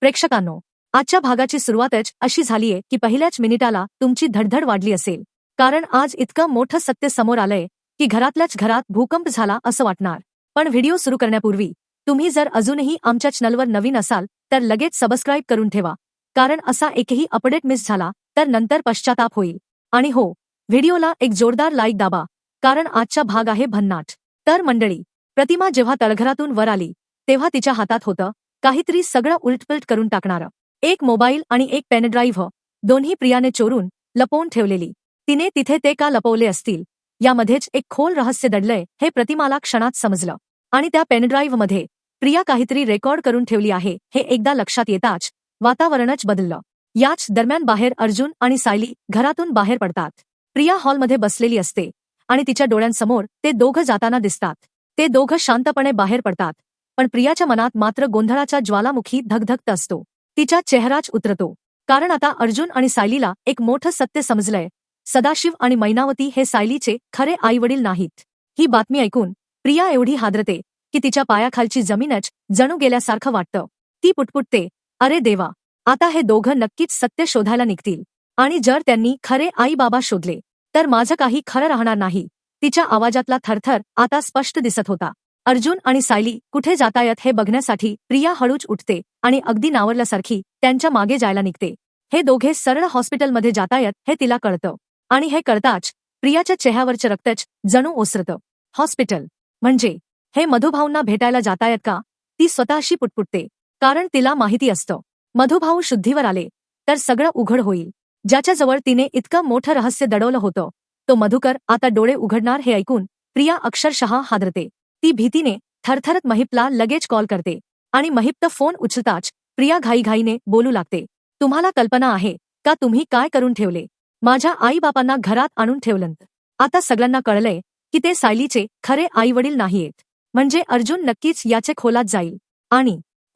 प्रेक्षकांनो, आजच्या भागाची सुरुवातच अशी झालीये की पहिल्याच मिनिटाला तुमची धडधड वाढली असेल, कारण आज इतकं मोठं सत्य समोर आलंय की घरातल्याच घरात भूकंप झाला असं वाटणार. पण व्हिडिओ सुरू करण्यापूर्वी तुम्ही जर अजूनही आमच्या चॅनलवर नवीन असाल तर लगेच सबस्क्राईब करून ठेवा, कारण असा एकही अपडेट मिस झाला तर नंतर पश्चाताप होईल. आणि हो, व्हिडिओला एक जोरदार लाईक दाबा, कारण आजचा भाग आहे भन्नाट. तर मंडळी, प्रतिमा जेव्हा तळघरातून वर आली तेव्हा तिच्या हातात होतं काहीतरी सगळं उलटपलट करून टाकणारं. एक मोबाईल आणि एक पेनड्राईव्ह, दोन्ही प्रियाने चोरून लपवून ठेवलेली. तिने तिथे ते का लपवले असतील यामध्येच एक खोल रहस्य दडलंय हे प्रतिमाला क्षणात समजलं. आणि त्या पेनड्राईव्हमध्ये प्रिया काहीतरी रेकॉर्ड करून ठेवली आहे हे एकदा लक्षात येताच वातावरणच बदललं. याच दरम्यान बाहेर अर्जुन आणि सायली घरातून बाहेर पडतात. प्रिया हॉलमध्ये बसलेली असते आणि तिच्या डोळ्यांसमोर ते दोघं जाताना दिसतात. ते दोघं शांतपणे बाहेर पडतात, पण प्रियाच्या मनात मात्र गोंधळाच्या ज्वालामुखी धगधगत असतो. तिचा चेहराच उतरतो, कारण आता अर्जुन आणि सायलीला एक मोठं सत्य समजलंय. सदाशिव आणि मैनावती हे सायलीचे खरे आईवडील नाहीत. ही बातमी ऐकून प्रिया एवढी हादरते की तिच्या पायाखालची जमीनच जणू गेल्यासारखं वाटतं. ती पुटपुटते, अरे देवा, आता हे दोघं नक्कीच सत्य शोधायला निघतील, आणि जर त्यांनी खरे आई बाबा शोधले तर माझं काही खरं राहणार नाही. तिच्या आवाजातला थरथर आता स्पष्ट दिसत होता. अर्जुन आणि सायली कुठे जातायत हे बघण्यासाठी प्रिया हळूच उठते आणि अगदी नावरल्यासारखी त्यांच्या मागे जायला निघते. हे दोघे सरळ हॉस्पिटलमध्ये जातायत हे तिला कळतं, आणि हे कळताच प्रियाच्या चेहऱ्यावरचं रक्तच जणू ओसरतं. हॉस्पिटल म्हणजे हे मधुभाऊंना भेटायला जातायत का? ती स्वतःशी पुटपुटते, कारण तिला माहिती असतं मधुभाऊ शुद्धीवर आले तर सगळं उघड होईल. ज्याच्याजवळ तिने इतकं मोठं रहस्य दडवलं होतं तो मधुकर आता डोळे उघडणार हे ऐकून प्रिया अक्षरशः हादरते. ती भीतीने थरथरत महिपला लगेच कॉल करते, आणि महिपचा फोन उचलताच प्रिया घाईघाईने बोलू लागते, तुम्हाला कल्पना आहे का तुम्ही काय करून ठेवले? माझ्या आईबापांना घरात आणून ठेवलं. आता सगळ्यांना कळलंय की ते सायलीचे खरे आईवडील नाहीयेत. म्हणजे अर्जुन नक्कीच याचे खोलात जाईल,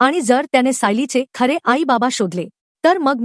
आणि जर त्याने सायलीचे खरे आई बाबा शोधले तर मग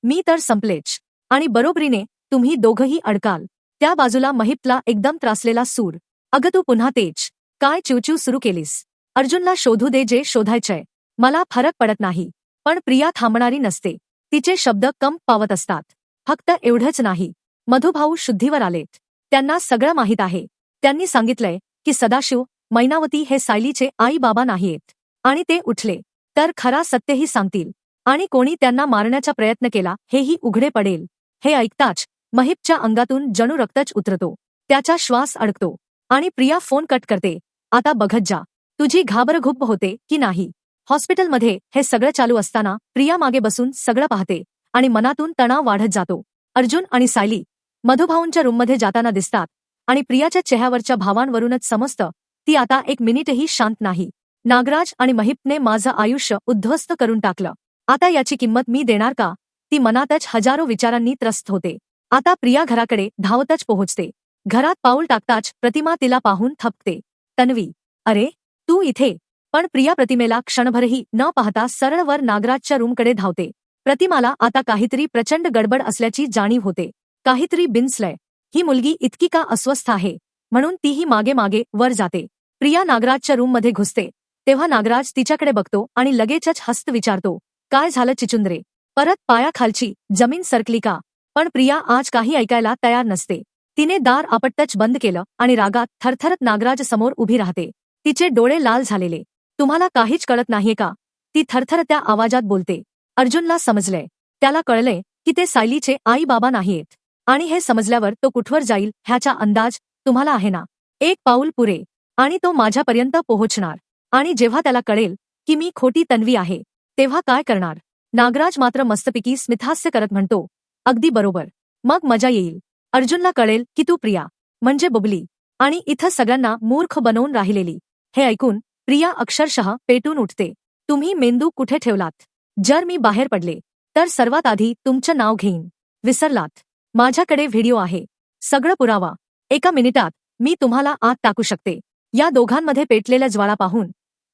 मी तर संपलेच, आणि बरोबरीने तुम्ही दोघंही अडकाल. त्या बाजूला महिपला एकदम त्रासलेला सूर, अगं तू पुन्हा तेच काय चिवचिव सुरू केलीस? अर्जुनला शोधू दे जे शोधायचंय, मला फरक पडत नाही. पण प्रिया थांबणारी नसते. तिचे शब्द कंप पावत असतात. फक्त एवढंच नाही, मधुभाऊ शुद्धीवर आलेत. त्यांना सगळं माहीत आहे. त्यांनी सांगितलंय की सदाशिव, मैनावती हे सायलीचे आई बाबा नाहीयेत, आणि ते उठले तर खरा सत्यही सांगतील, आणि कोणी त्यांना मारण्याचा प्रयत्न केला हेही उघडे पडेल. हे ऐकताच महिपच्या अंगातून जणू रक्तच उतरतो. त्याचा श्वास अडकतो, आणि प्रिया फोन कट करते. आता बघत जा, तुझी घाबरघुब्ब होते की नाही? हॉस्पिटलमध्ये हे सगळं चालू असताना प्रिया मागे बसून सगळं पाहते, आणि मनातून तणाव वाढत जातो. अर्जुन आणि सायली मधुभाऊंच्या रूममध्ये जाताना दिसतात, आणि प्रियाच्या चेहऱ्यावरच्या भावांवरूनच समजतं ती आता एक मिनिटही शांत नाही. नागराज आणि महिपने माझं आयुष्य उद्ध्वस्त करून टाकलं, आता याची किंमत मी देणार का? ती मनातच हजारो विचारांनी त्रस्त होते. आता प्रिया घराकडे धावतच पोहोचते. घरात पाऊल टाकताच प्रतिमा तिला पाहून थपते, तन्वी, अरे तू इथे? पण प्रिया प्रतिमेला क्षणभरही न पाहता सरळ वर नागराजच्या रूमकडे धावते. प्रतिमाला आता काहीतरी प्रचंड गडबड असल्याची जाणीव होते. काहीतरी बिनसलंय. ही मुलगी इतकी का अस्वस्थ आहे? म्हणून तीही मागे मागे वर जाते. प्रिया नागराजच्या रूममध्ये घुसते तेव्हा नागराज तिच्याकडे बघतो आणि लगेचच हस्त विचारतो, काय झालं चिचुंद्रे? परत पायाखालची जमीन सरकली का? पण प्रिया आज काही ऐकायला तयार नसते. तिने दार आपटच बंद केलं आणि रागात थरथरत नागराज समोर उभी राहते. तिचे डोळे लाल झालेले. तुम्हाला काहीच कळत नाहीये का? ती थरथरत्या आवाजात बोलते. अर्जुनला समजलंय. त्याला कळलंय की ते सायलीचे आई बाबा नाहीयेत, आणि हे समजल्यावर तो कुठवर जाईल ह्याचा अंदाज तुम्हाला आहे ना? एक पाऊल पुरे आणि तो माझ्यापर्यंत पोहोचणार, आणि जेव्हा त्याला कळेल की मी खोटी तन्वी आहे तेव्हा काय करणार? नागराज मात्र मस्तपैकी स्मितहास्य करत म्हणतो, अगदी बरोबर, मग मजा येईल. अर्जुनला कळेल की तू प्रिया म्हणजे बुबली, आणि इथं सगळ्यांना मूर्ख बनवून राहिलेली. हे ऐकून प्रिया अक्षरशः पेटून उठते. तुम्ही मेंदू कुठे ठेवलात? जर मी बाहेर पडले तर सर्वात आधी तुमचं नाव घेईन. विसरलात? माझ्याकडे व्हिडिओ आहे, सगळं पुरावा. एका मिनिटात मी तुम्हाला आत टाकू शकते. या दोघांमध्ये पेटलेल्या ज्वाळा पाहून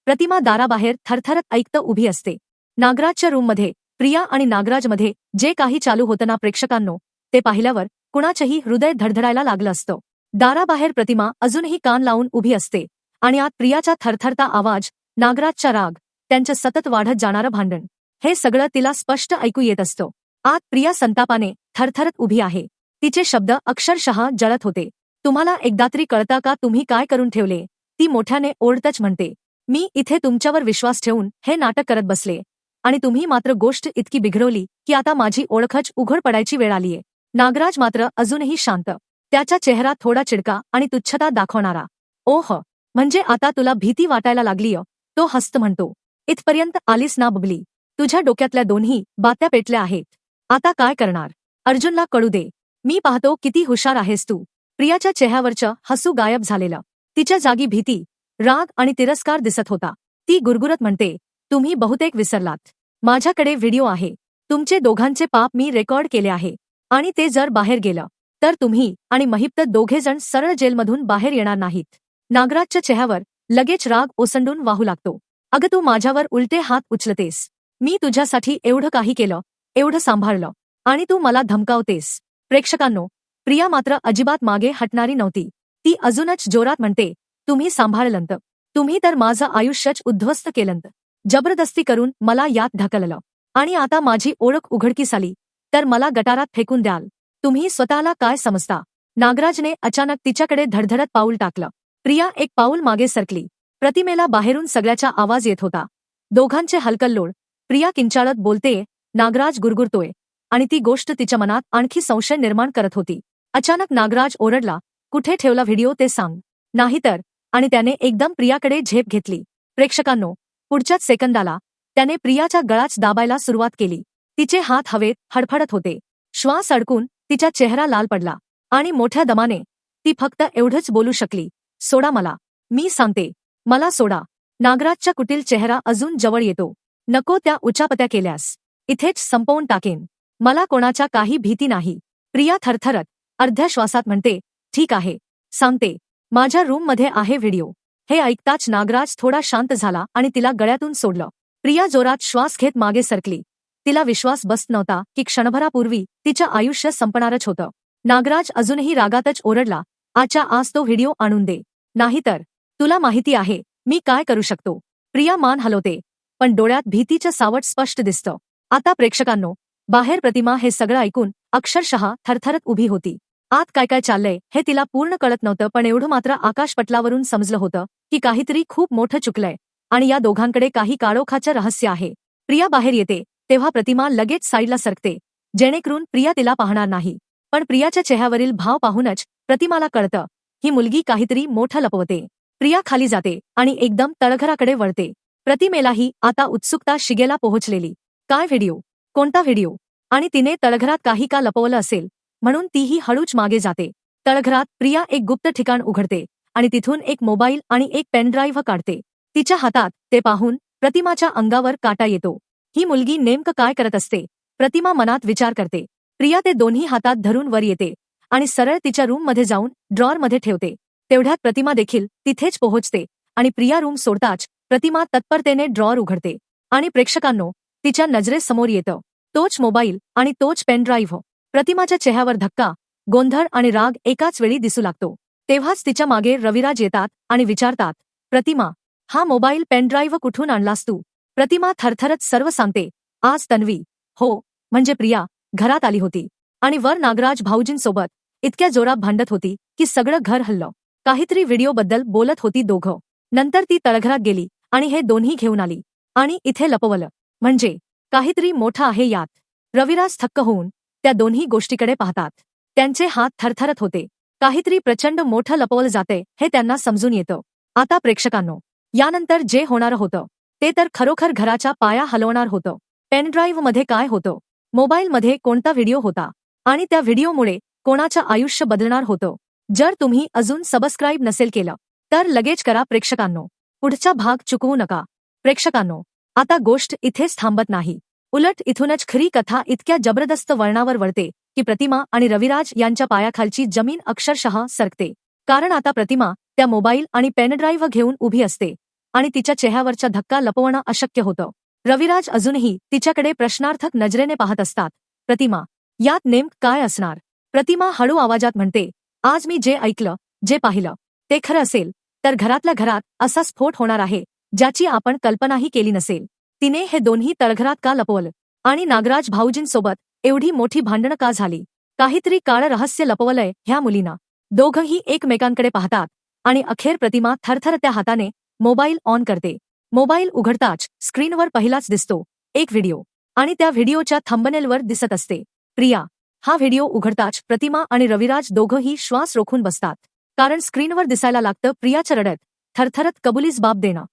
प्रतिमा दाराबाहेर थरथरत ऐकत उभी असते. नागराजच्या रूममध्ये प्रिया आणि नागराजमध्ये जे काही चालू होतं ना प्रेक्षकांनो, ते पाहिल्यावर कुणाचंही हृदय धडधडायला लागलं असतं. दाराबाहेर प्रतिमा अजूनही कान लावून उभी असते, आणि आत प्रियाचा थरथरता आवाज, नागराजचा राग, त्यांचं सतत वाढत जाणारं भांडण. हे सगळं तिला स्पष्ट ऐकू येत असतं. आत प्रिया संतापाने थरथरत उभी आहे. तिचे शब्द अक्षरशः जळत होते. तुम्हाला एकदा तरी कळतं का तुम्ही काय करून ठेवले? ती मोठ्याने ओरडतच म्हणते. मी इथे तुमच्यावर विश्वास ठेवून हे नाटक करत बसले आणि तुम्ही मात्र गोष्ट इतकी बिघडवली की आता माझी ओळखच उघड पडायची वेळ आलीये. नागराज मात्र अजूनही शांत. त्याचा चेहरा थोडा चिडका आणि तुच्छता दाखवणारा. ओह, म्हणजे आता तुला भीती वाटायला लागलीय, तो हस्त म्हणतो. इथपर्यंत आलीस ना बबली? तुझ्या डोक्यातल्या दोन्ही बात्या पेटल्या आहेत. आता काय करणार? अर्जुनला कळू दे. मी पाहतो किती हुशार आहेस तू. प्रियाच्या चेहऱ्यावरचं हसू गायब झालेलं. तिच्या जागी भीती, राग आणि तिरस्कार दिसत होता. ती गुरगुरत म्हणते, तुम्ही बहुतेक विसरलात. माझ्याकडे व्हिडिओ आहे. तुमचे दोघांचे पाप मी रेकॉर्ड केले आहे. आणि ते जर बाहेर गेलं तर तुम्ही आणि महिप्त दोघेजण सरळ जेलमधून बाहेर येणार नाहीत. नागराजच्या चेहऱ्यावर लगेच राग ओसंडून वाहू लागतो. अगं तू माझ्यावर उलटे हात उचलतेस. मी तुझ्यासाठी एवढं काही केलं, एवढं सांभाळलं, आणि तू मला धमकावतेस. प्रेक्षकांनो, प्रिया मात्र अजिबात मागे हटणारी नव्हती. ती अजूनच जोरात म्हणते, तुम्ही सांभाळलंत. तुम्ही तर माझं आयुष्यच उद्ध्वस्त केलंत. जबरदस्ती करून मला यात ढकललं. आणि आता माझी ओळख उघडकीस आली तर मला गटारात फेकून द्याल. तुम्ही स्वतःला काय समजता? नागराजने अचानक तिच्याकडे धडधडत पाऊल टाकलं. प्रिया एक पाऊल मागे सरकली. प्रतिमेला बाहेरून सगळ्याचा आवाज येत होता. दोघांचे हलकल्लोळ. प्रिया किंचाळत बोलतेय, नागराज गुरगुरतोय, आणि ती गोष्ट तिच्या मनात आणखी संशय निर्माण करत होती. अचानक नागराज ओरडला, कुठे ठेवला व्हिडिओ ते सांग, नाहीतर. आणि त्याने एकदम प्रियाकडे झेप घेतली. प्रेक्षकांनो, पुढच्याच सेकंदाला त्याने प्रियाचा गळाच दाबायला सुरुवात केली. तिचे हात हवेत हडफडत होते. श्वास अडकून तिचा चेहरा लाल पडला. आणि मोठ्या दमाने ती फक्त एवढंच बोलू शकली, सोडा मला. मी सांगते, मला सोडा. नागराजचा कुटील चेहरा अजून जवळ येतो. नको त्या उचापत्या केल्यास इथेच संपवून टाकेन. मला कोणाच्या काही भीती नाही. प्रिया थरथरत अर्ध्या श्वासात म्हणते, ठीक आहे, सांगते. माझ्या रूममध्ये आहे व्हिडिओ. हे ऐकताच नागराज थोडा शांत झाला आणि तिला गळ्यातून सोडलं. प्रिया जोरात श्वास घेत मागे सरकली. तिला विश्वास बसत नव्हता की क्षणभरापूर्वी तिचं आयुष्य संपणारच होतं. नागराज अजूनही रागातच ओरडला, आजच्या आज तो व्हिडिओ आणून दे, नाहीतर. तुला माहिती आहे मी काय करू शकतो. प्रिया मान हलवते, पण डोळ्यात भीतीचं सावट स्पष्ट दिसतं. आता प्रेक्षकांनो, बाहेर प्रतिमा हे सगळं ऐकून अक्षरशः थरथरत उभी होती. आत काय काय चाललंय हे तिला पूर्ण कळत नव्हतं, पण एवढं मात्र आकाशपटलावरून समजलं होतं की काहीतरी खूप मोठं चुकलंय आणि या दोघांकडे काही काळोखाचं रहस्य आहे. प्रिया बाहेर येते तेव्हा प्रतिमा लगेच साईडला सरकते, जेणेकरून प्रिया तिला पाहणार नाही. पण प्रियाच्या चेहऱ्यावरील भाव पाहूनच प्रतिमाला कळतं, ही मुलगी काहीतरी मोठं लपवते. प्रिया खाली जाते आणि एकदम तळघराकडे वळते. प्रतिमेलाही आता उत्सुकता शिगेला पोहोचलेली. काय व्हिडिओ? कोणता व्हिडिओ? आणि तिने तळघरात काही का लपवलं असेल म्हणून तीही हळूच मागे जाते. तळघरात प्रिया एक गुप्त ठिकाण उघडते आणि तिथून एक मोबाईल आणि एक पेनड्राईव्ह काढते. तिच्या हातात ते पाहून प्रतिमाच्या अंगावर काटा येतो. ही मुलगी नेमकं काय करत असते? प्रतिमा मनात विचार करते. प्रिया ते दोन्ही हातात धरून वर येते आणि सरळ तिच्या रूममध्ये जाऊन ड्रॉरमध्ये ठेवते. तेवढ्यात प्रतिमा देखील तिथेच पोहोचते आणि प्रिया रूम सोडताच प्रतिमा तत्परतेने ड्रॉर उघडते. आणि प्रेक्षकांनो, तिच्या नजरेसमोर येतं तोच मोबाईल आणि तोच पेनड्राईव्ह. प्रतिमाच्या चेहऱ्यावर धक्का, गोंधळ आणि राग एकाच वेळी दिसू लागतो. तेव्हाच तिच्या मागे रविराज येतात आणि विचारतात, प्रतिमा, हा मोबाईल पेनड्राईव्ह कुठून आणलास तू? प्रतिमा थरथरत सर्व सांगते. आज तन्वी, हो म्हणजे प्रिया, घरात आली होती आणि वर नागराज भाऊजींसोबत इतक्या जोरात भांडत होती की सगळं घर हललं. काहीतरी व्हिडिओबद्दल बोलत होती दोघं. नंतर ती तळघरात गेली आणि हे दोन्ही घेऊन आली आणि इथे लपवलं. म्हणजे काहीतरी मोठं आहे यात. रविराज थक्क होऊन त्या दोन्ही गोष्टीकडे पाहतात. त्यांचे हात थरथरत होते. काहीतरी प्रचंड मोठं लपवलं जाते हे त्यांना समजून येतं. आता प्रेक्षकांनो, यानंतर जे होणार होतं ते तर खरोखर घराचा पाया हलवणार होतं. पेनड्राईव्ह मध्ये काय होतं? मोबाईलमध्ये कोणता व्हिडिओ होता? आणि त्या व्हिडिओमुळे कोणाचं आयुष्य बदलणार होतं? जर तुम्ही अजून सबस्क्राईब नसेल केलं तर लगेच करा प्रेक्षकांनो. पुढचा भाग चुकवू नका. प्रेक्षकांनो, आता गोष्ट इथेच थांबत नाही. उलट इथूनच खरी कथा इतक्या जबरदस्त वळणावर वळते की प्रतिमा आणि रविराज यांच्या पायाखालची जमीन अक्षरशः सरकते. कारण आता प्रतिमा त्या मोबाईल आणि पेनड्राईव्ह घेऊन उभी असते आणि तिच्या चेहऱ्यावरचा धक्का लपवणं अशक्य होतं. रविराज अजूनही तिच्याकडे प्रश्नार्थक नजरेने पाहत असतात. प्रतिमा, यात नेमकं काय असणार? प्रतिमा हळू आवाजात म्हणते, आज मी जे ऐकलं, जे पाहिलं ते खरं असेल तर घरातल्या घरात असा स्फोट होणार आहे ज्याची आपण कल्पनाही केली नसेल. तिने हे दोन्ही तळघरात का लपवलं आणि नागराज भाऊजींसोबत एवढी मोठी भांडणं का झाली? काहीतरी काळं रहस्य लपवलंय ह्या मुलीनं. दोघंही एकमेकांकडे पाहतात आणि अखेर प्रतिमा थरथरत्या हाताने मोबाईल ऑन करते. मोबाईल उघडताच स्क्रीनवर पहिलाच दिसतो एक व्हिडिओ आणि त्या व्हिडिओच्या थंबनेलवर दिसत असते प्रिया. हा व्हिडिओ उघडताच प्रतिमा आणि रविराज दोघंही श्वास रोखून बसतात. कारण स्क्रीनवर दिसायला लागतं प्रियाचं रडत थरथरत कबुलीस बाब देणं.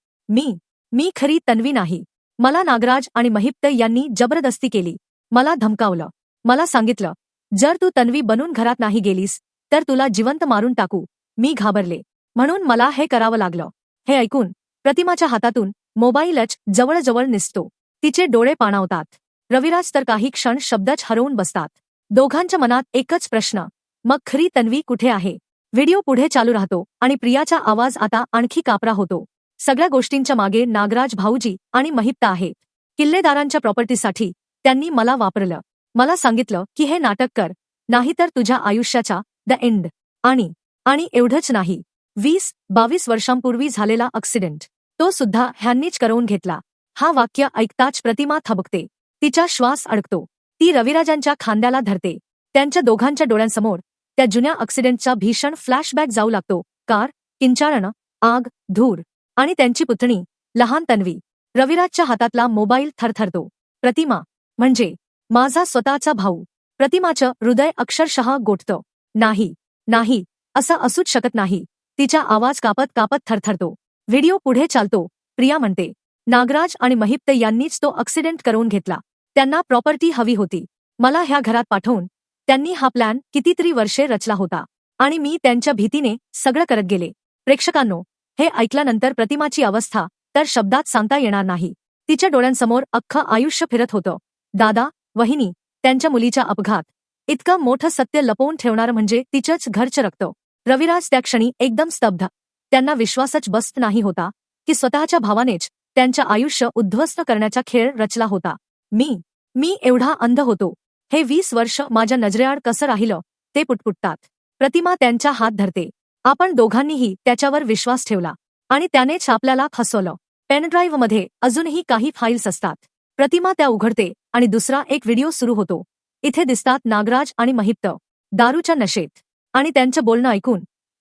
मी खरी तन्वी नाही. मला नागराज आणि महिप्त यांनी जबरदस्ती केली. मला धमकावलं. मला सांगितलं जर तू तन्वी बनून घरात नाही गेलीस तर तुला जिवंत मारून टाकू. मी घाबरले म्हणून मला हे करावं लागलं. हे ऐकून प्रतिमाच्या हातातून मोबाईलच जवळजवळ निसतो. तिचे डोळे पाणावतात. रविराज तर काही क्षण शब्दच हरवून बसतात. दोघांच्या मनात एकच प्रश्न, मग खरी तन्वी कुठे आहे? व्हिडिओ पुढे चालू राहतो आणि प्रियाचा आवाज आता आणखी कापरा होतो. सगळ्या गोष्टींच्या मागे नागराज भाऊजी आणि महिप्ता आहेत. किल्लेदारांच्या प्रॉपर्टीसाठी त्यांनी मला वापरलं. मला सांगितलं की हे नाटक कर, नाहीतर तुझ्या आयुष्याचा द एंड. आणि एवढंच नाही, 20-22 वर्षांपूर्वी झालेला ॲक्सिडेंट तो सुद्धा ह्यांनीच करवून घेतला. हा वाक्य ऐकताच प्रतिमा थबकते. तिचा श्वास अडकतो. ती रविराजांच्या खांद्याला धरते. त्यांच्या दोघांच्या डोळ्यांसमोर त्या जुन्या ॲक्सिडेंटचा भीषण फ्लॅशबॅक जाऊ लागतो. कार, किंचाळणं, आग, धूर आणि त्यांची पुतणी लहान तन्वी. रविराजच्या हातातला मोबाईल थरथरतो. प्रतिमा म्हणजे माझा स्वतःचा भाऊ. प्रतिमाचं हृदय अक्षरशः गोठतं. नाही असं असूच शकत नाही. तिचा आवाज कापत कापत थरथरतो. व्हिडिओ पुढे चालतो. प्रिया म्हणते नागराज आणि महिप्त यांनीच तो ॲक्सिडेंट करवून घेतला. त्यांना प्रॉपर्टी हवी होती. मला ह्या घरात पाठवून त्यांनी हा प्लॅन कितीतरी वर्षे रचला होता आणि मी त्यांच्या भीतीने सगळं करत गेले. प्रेक्षकांनो, हे ऐकल्यानंतर प्रतिमाची अवस्था तर शब्दात सांगता येणार नाही. तिच्या डोळ्यांसमोर अख्खं आयुष्य फिरत होतं. दादा, वहिनी, त्यांच्या मुलीचा अपघात. इतकं मोठं सत्य लपवून ठेवणारं म्हणजे तिचंच घरचं रक्त. रविराज त्या क्षणी एकदम स्तब्ध. त्यांना विश्वासच बसत नाही होता की स्वतःच्या भावानेच त्यांचं आयुष्य उद्ध्वस्त करण्याचा खेळ रचला होता. मी एवढा अंध होतो. हे 20 वर्ष माझ्या नजरेआड कसं राहिलं ते पुटपुटतात. प्रतिमा त्यांचा हात धरते. आपण दोघांनीही त्याच्यावर विश्वास ठेवला आणि त्यानेच आपल्याला फसवलं. पेनड्राईव्हमध्ये अजूनही काही फाईल्स असतात. प्रतिमा त्या उघडते आणि दुसरा एक व्हिडिओ सुरू होतो. इथे दिसतात नागराज आणि महिप्त दारूच्या नशेत आणि त्यांचं बोलणं ऐकून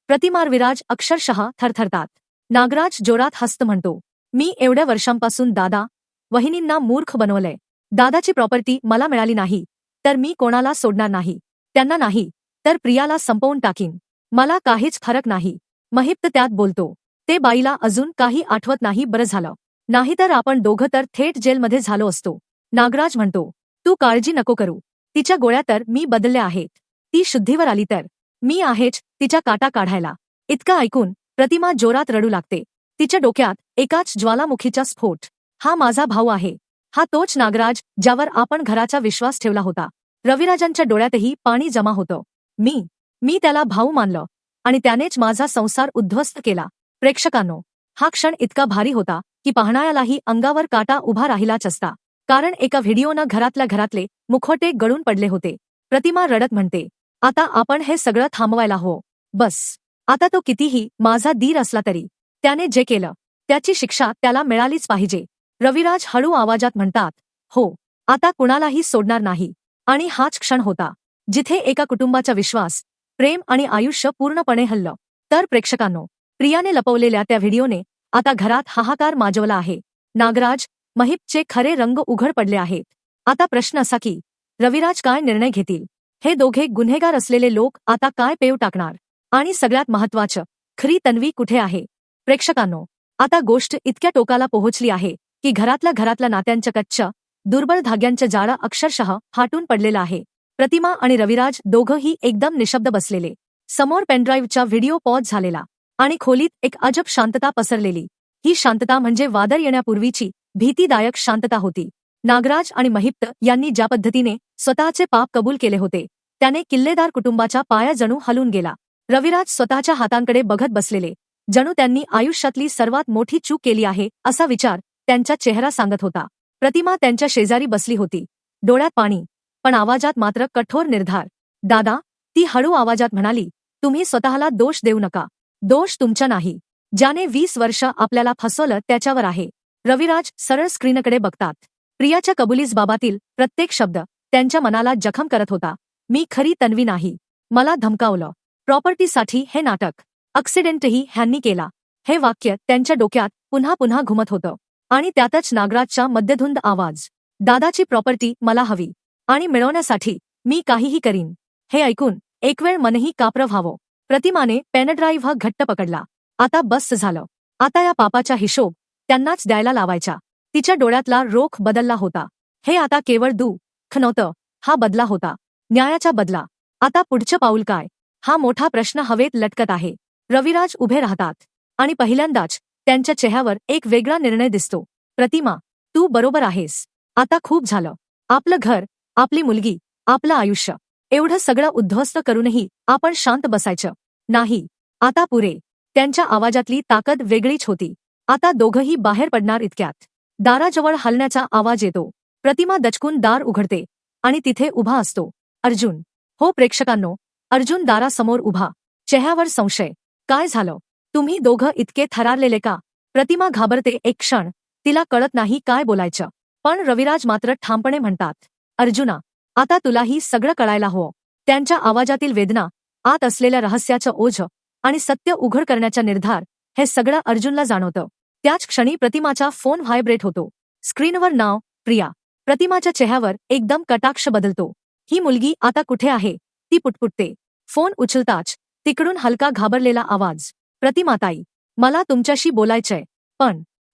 प्रतिमा रविराज अक्षरशः थरथरतात. नागराज जोरात हसत म्हणतो, मी एवढ्या वर्षांपासून दादा, वहिनींना मूर्ख बनवलंय. दादाची प्रॉपर्टी मला मिळाली नाही तर मी कोणाला सोडणार नाही. त्यांना नाही तर प्रियाला संपवून टाकीन. मला काहीच फरक नाही. महिप्त त्यात बोलतो, ते बाईला अजून काही आठवत नाही. बरं झालं, नाहीतर आपण दोघं तर थेट जेलमध्ये झालो असतो. नागराज म्हणतो, तू काळजी नको करू. तिच्या गोळ्या तर मी बदलल्या आहेत. ती शुद्धीवर आली तर मी आहेच तिच्या काटा काढायला. इतकं ऐकून प्रतिमा जोरात रडू लागते. तिच्या डोक्यात एकाच ज्वालामुखीचा स्फोट. हा माझा भाऊ आहे. हा तोच नागराज ज्यावर आपण घराचा विश्वास ठेवला होता. रविराजांच्या डोळ्यातही पाणी जमा होतं. मी त्याला भाऊ मानलं आणि त्यानेच माझा संसार उद्ध्वस्त केला. प्रेक्षकांनो, हा क्षण इतका भारी होता की पाहणाऱ्यालाही अंगावर काटा उभा राहिलाच असता. कारण एका व्हिडिओनं घरातल्या घरातले मुखवटे गळून पडले होते. प्रतिमा रडत म्हणते, आता आपण हे सगळं थांबवायला हो. बस. आता तो कितीही माझा दीर असला तरी त्याने जे केलं त्याची शिक्षा त्याला मिळालीच पाहिजे. रविराज हळू आवाजात म्हणतात, हो, आता कुणालाही सोडणार नाही. आणि हाच क्षण होता जिथे एका कुटुंबाचा विश्वास, प्रेम आणि आयुष्य पूर्णपणे हललं. तर प्रेक्षकांनो, प्रियाने लपवलेल्या त्या व्हिडिओने आता घरात हाहाकार माजवला आहे. नागराज, महिपचे खरे रंग उघड पडले आहेत. आता प्रश्न असा की रविराज काय निर्णय घेतील? हे दोघे गुन्हेगार असलेले लोक आता काय पेव टाकणार? आणि सगळ्यात महत्त्वाचं, खरी तन्वी कुठे आहे? प्रेक्षकांनो, आता गोष्ट इतक्या टोकाला पोहोचली आहे की घरातल्या नात्यांच्या कच्च्या, दुर्बळ धाग्यांच्या जाळं अक्षरशः फाटून पडलेलं आहे. प्रतिमा आणि रविराज दोघंही एकदम निशब्द बसलेले. समोर पेनड्राईव्हचा व्हिडिओ पॉज झालेला आणि खोलीत एक अजब शांतता पसरलेली. ही शांतता म्हणजे वादळ येण्यापूर्वीची भीतीदायक शांतता होती. नागराज आणि महिप्त यांनी ज्या पद्धतीने स्वतःचे पाप कबूल केले होते त्याने किल्लेदार कुटुंबाचा पाया जणू हलून गेला. रविराज स्वतःच्या हातांकडे बघत बसलेले, जणू त्यांनी आयुष्यातली सर्वात मोठी चूक केली आहे असा विचार त्यांचा चेहरा सांगत होता. प्रतिमा त्यांच्या शेजारी बसली होती. डोळ्यात पाणी, पण आवाजात मात्र कठोर निर्धार. दादा, ती हळू आवाजात म्हणाली, तुम्ही स्वतःला दोष देऊ नका. दोष तुमचा नाही. ज्याने 20 वर्ष आपल्याला फसवलं त्याच्यावर आहे. रविराज सरळ स्क्रीनकडे बघतात. प्रियाच्या कबुलीस बाबातील प्रत्येक शब्द त्यांच्या मनाला जखम करत होता. मी खरी तन्वी नाही. मला धमकावलं. प्रॉपर्टीसाठी हे नाटक. ॲक्सिडेंटही ह्यांनी केला. हे वाक्य त्यांच्या डोक्यात पुन्हा पुन्हा घुमत होतं. आणि त्यातच नागराजचा मध्यधुंद आवाज. दादाची प्रॉपर्टी मला हवी. आणि मिळवण्यासाठी मी काहीही करीन. हे ऐकून एक वेळ मनही कापरं व्हावं. प्रतिमाने पेनड्राईव्ह घट्ट पकडला. आता बस झालं. आता या पापाचा हिशोब त्यांनाच द्यायला लावायचा. तिच्या डोळ्यातला रोख बदलला होता. हे आता केवळ दुःख नव्हतं, हा बदला होता. न्यायाचा बदला. आता पुढचं पाऊल काय, हा मोठा प्रश्न हवेत लटकत आहे. रविराज उभे राहतात. आणि पहिल्यांदाच त्यांच्या चेहऱ्यावर एक वेगळा निर्णय दिसतो. प्रतिमा, तू बरोबर आहेस. आता खूप झालं. आपलं घर, आपली मुलगी, आपलं आयुष्य, एवढं सगळं उद्ध्वस्त करूनही आपण शांत बसायचं नाही. आता पुरे. त्यांच्या आवाजातली ताकद वेगळीच होती. आता दोघंही बाहेर पडणार इतक्यात. दाराजवळ हलण्याचा आवाज येतो. प्रतिमा दचकून दार उघडते. आणि तिथे उभा असतो अर्जुन. हो प्रेक्षकांनो, अर्जुन दारासमोर उभा. चेहऱ्यावर संशय. काय झालं? तुम्ही दोघं इतके थरारलेले का? प्रतिमा घाबरते एक क्षण. तिला कळत नाही काय बोलायचं. पण रविराज मात्र ठामपणे म्हणतात, अर्जुना, आता तुलाही सगळं कळायला हवं. त्यांच्या आवाजातील वेदना, आत असलेल्या रहस्याचं ओझं आणि सत्य उघड करण्याचा निर्धार, हे सगळं अर्जुनला जाणवतं. त्याच क्षणी प्रतिमाचा फोन व्हायब्रेट होतो. स्क्रीनवर नाव प्रिया. प्रतिमाच्या चेहऱ्यावर एकदम कटाक्ष बदलतो. ही मुलगी आता कुठे आहे? ती पुटपुटते. फोन उचलताच तिकडून हलका घाबरलेला आवाज. प्रतिमाताई, मला तुमच्याशी बोलायचंय.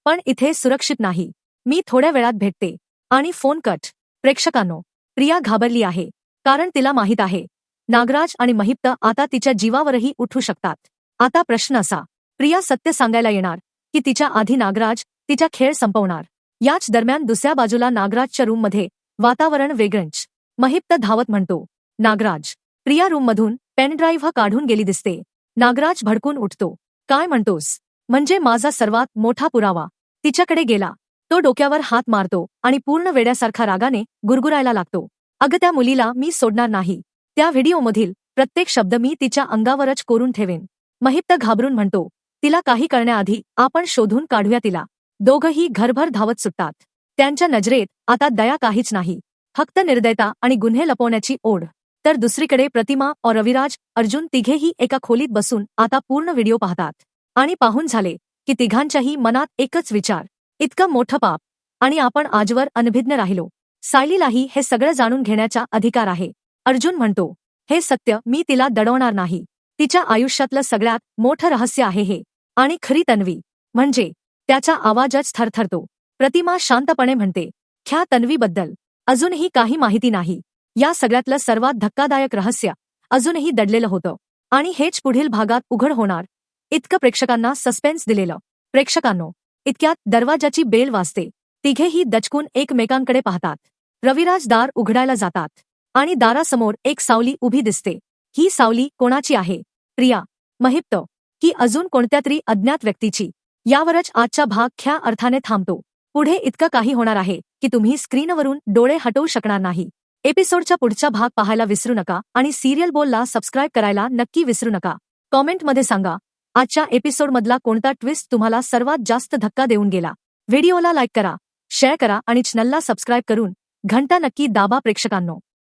पण इथे सुरक्षित नाही. मी थोड्या वेळात भेटते. आणि फोन कट. प्रेक्षकांनो, प्रिया घाबरली आहे. कारण तिला माहीत आहे, नागराज आणि महिप्त आता तिच्या जीवावरही उठू शकतात. आता प्रश्न असा, प्रिया सत्य सांगायला येणार की तिच्या आधी नागराज तिचा खेळ संपवणार? याच दरम्यान दुसऱ्या बाजूला नागराजच्या रूममध्ये वातावरण वेगळंच. महिप्त धावत म्हणतो, नागराज. प्रिया रूममधून पेनड्राईव्ह काढून गेली दिसते. नागराज भडकून उठतो. काय म्हणतोस? म्हणजे माझा सर्वात मोठा पुरावा तिच्याकडे गेला. तो डोक्यावर हात मारतो आणि पूर्ण वेड्यासारखा रागाने गुरगुरायला लागतो. अगं, त्या मुलीला मी सोडणार नाही. त्या व्हिडिओमधील प्रत्येक शब्द मी तिच्या अंगावरच कोरून ठेवेन. महिप्त घाबरून म्हणतो, तिला काही करण्याआधी आपण शोधून काढूया तिला. दोघंही घरभर धावत सुटतात. त्यांच्या नजरेत आता दया काहीच नाही, फक्त निर्दयता आणि गुन्हे लपवण्याची ओढ. तर दुसरीकडे प्रतिमा और रविराज, अर्जुन तिघेही एका खोलीत बसून आता पूर्ण व्हिडिओ पाहतात. आणि पाहून झाले की तिघांच्याही मनात एकच विचार, इतकं मोठं पाप, आणि आपण आजवर अनभिज्ञ राहिलो. सायलीलाही हे सगळं जाणून घेण्याचा अधिकार आहे. अर्जुन म्हणतो, हे सत्य मी तिला दडवणार नाही. तिच्या आयुष्यातलं सगळ्यात मोठं रहस्य आहे हे. आणि खरी तन्वी म्हणजे? त्याचा आवाजच थरथरतो. प्रतिमा शांतपणे म्हणते, ख्या तन्वीबद्दल अजूनही काही माहिती नाही. या सगळ्यातलं सर्वात धक्कादायक रहस्य अजूनही दडलेलं होतं. आणि हेच पुढील भागात उघड होणार. इतकं प्रेक्षकांना सस्पेन्स दिलेलं. प्रेक्षकांनो, इतक्यात दरवाजाची बेल वाजते. तिघेही दचकून एकमेकांकडे पाहतात. रविराज दार उघडायला जातात. आणि दारासमोर एक सावली उभी दिसते. ही सावली कोणाची आहे? प्रिया, महिप्त की अजून कोणत्यातरी अज्ञात व्यक्तीची? यावरच आजचा भाग ख्या अर्थाने थांबतो. पुढे इतकं काही होणार आहे की तुम्ही स्क्रीनवरून डोळे हटवू शकणार नाही. एपिसोडचा पुढचा भाग पाहायला विसरू नका आणि सिरियल बोलला सबस्क्राईब करायला नक्की विसरू नका. कॉमेंटमध्ये सांगा, आजच्या एपिसोडमधला कोणता ट्विस्ट तुम्हाला सर्वात जास्त धक्का देऊन गेला. व्हिडिओला लाईक करा, शेअर करा आणि चॅनलला सबस्क्राईब करून घंटा नक्की दाबा प्रेक्षकांनो.